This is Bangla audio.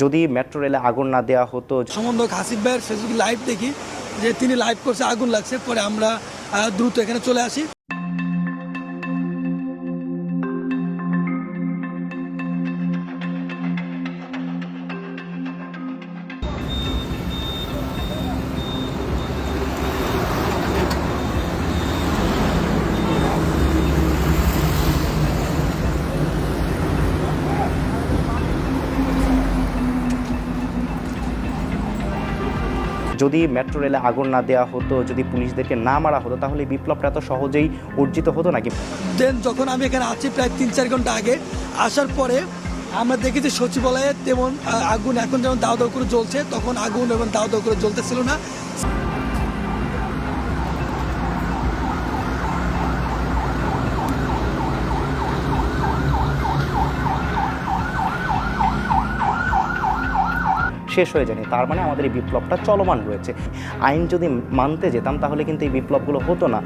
যদি মেট্রো রেলে আগুন না দেওয়া হতো, সমন্বয়ক হাসিব ভাইয়ের ফেসবুক লাইভ দেখি যে তিনি লাইভ করছে আগুন লাগছে, পরে আমরা দ্রুত এখানে চলে আসি। যদি মেট্রো রেলে আগুন না দেওয়া হতো, যদি পুলিশদেরকে না মারা হতো, তাহলে এই বিপ্লবটা এত সহজেই অর্জিত হতো নাকি? দেন যখন আমি এখানে আছি প্রায় 3-4 ঘন্টা আগে আসার পরে আমরা দেখি যে সচিবালয়ে তেমন আগুন এখন যেমন দাও দাও করে জ্বলছে, তখন আগুন এবং দাও দাও করে জ্বলতেছিল না। শেষ হয়ে যায়নি, তার মানে আমাদের এই বিপ্লবটা চলমান রয়েছে। আইন যদি মানতে যেতাম তাহলে কিন্তু এই বিপ্লবগুলো হতো না।